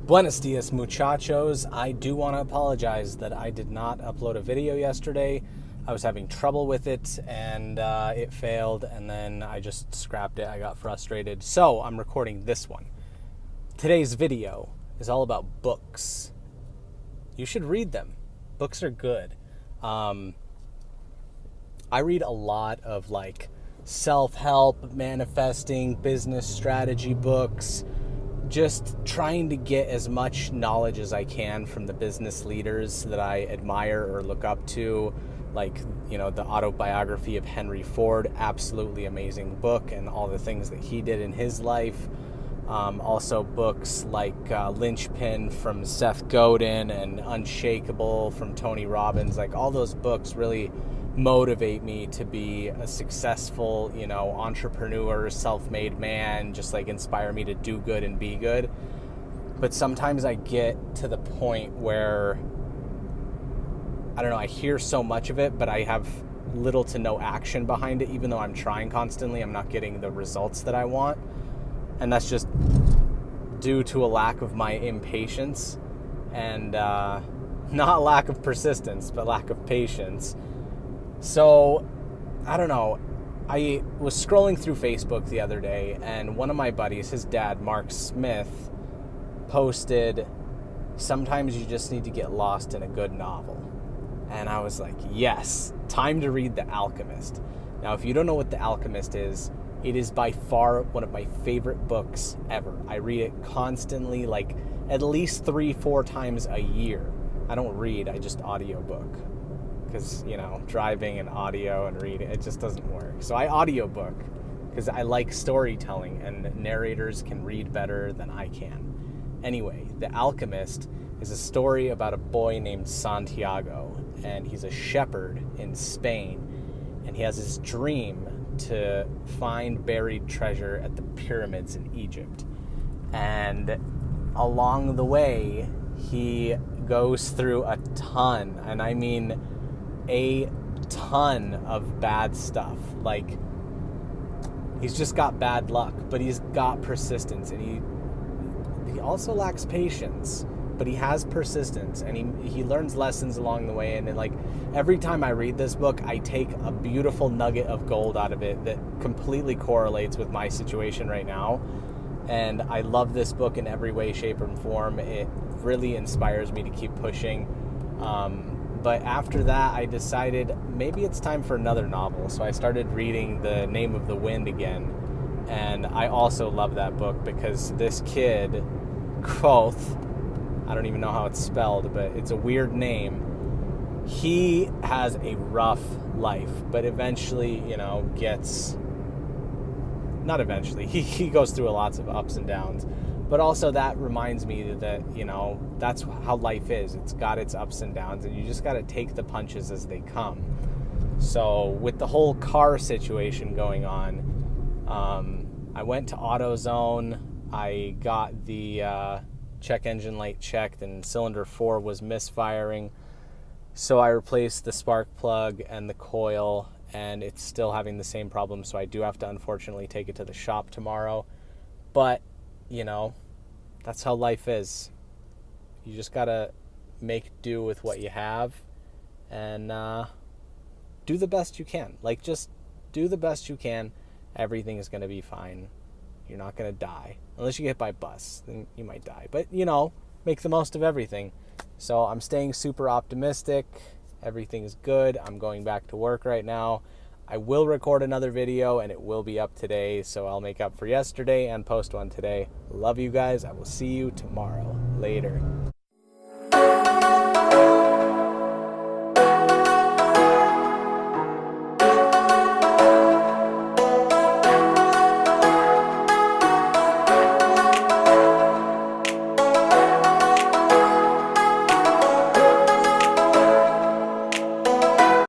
Buenos dias, muchachos. I do want to apologize that I did not upload a video yesterday. I was having trouble with it and it failed, and then I just scrapped it. I got frustrated. So I'm recording this one. Today's video is all about books. You should read them. Books are good. I read a lot of self-help, manifesting, business strategy books, just trying to get as much knowledge as I can from the business leaders that I admire or look up to, the autobiography of Henry Ford, absolutely amazing book, and all the things that he did in his life. Also books like Linchpin from Seth Godin and Unshakable from Tony Robbins. All those books really motivate me to be a successful, entrepreneur, self-made man, just inspire me to do good and be good. But sometimes I get to the point where, I hear so much of it, but I have little to no action behind it. Even though I'm trying constantly, I'm not getting the results that I want. And that's just due to a lack of my impatience and not lack of persistence, but lack of patience. So, I was scrolling through Facebook the other day, and one of my buddies, his dad, Mark Smith, posted, "Sometimes you just need to get lost in a good novel." And I was like, yes, time to read The Alchemist. Now, if you don't know what The Alchemist is, it is by far one of my favorite books ever. I read it constantly, at least 3-4 times a year. I don't read, I just audiobook. Because, driving and audio and reading, it just doesn't work. So I audiobook because I like storytelling, and narrators can read better than I can. Anyway, The Alchemist is a story about a boy named Santiago, and he's a shepherd in Spain, and he has this dream to find buried treasure at the pyramids in Egypt. And along the way, he goes through a ton, and I mean a ton of bad stuff. He's just got bad luck, but he's got persistence, and he also lacks patience, but he has persistence, and he learns lessons along the way. And every time I read this book, I take a beautiful nugget of gold out of it that completely correlates with my situation right now. And I love this book in every way, shape, and form. It really inspires me to keep pushing. But after that, I decided maybe it's time for another novel. So I started reading The Name of the Wind again. And I also love that book because this kid, Kvothe, I don't even know how it's spelled, but it's a weird name. He has a rough life, but eventually, he goes through lots of ups and downs. But also that reminds me that, that's how life is. It's got its ups and downs, and you just got to take the punches as they come. So with the whole car situation going on, I went to AutoZone. I got the check engine light checked, and cylinder 4 was misfiring. So I replaced the spark plug and the coil, and it's still having the same problem. So I do have to unfortunately take it to the shop tomorrow. But that's how life is. You just gotta make do with what you have and do the best you can. Just do the best you can. Everything is gonna be fine. You're not gonna die. Unless you get hit by a bus, then you might die. But, make the most of everything. So I'm staying super optimistic. Everything is good. I'm going back to work right now. I will record another video, and it will be up today, so I'll make up for yesterday and post one today. Love you guys. I will see you tomorrow. Later.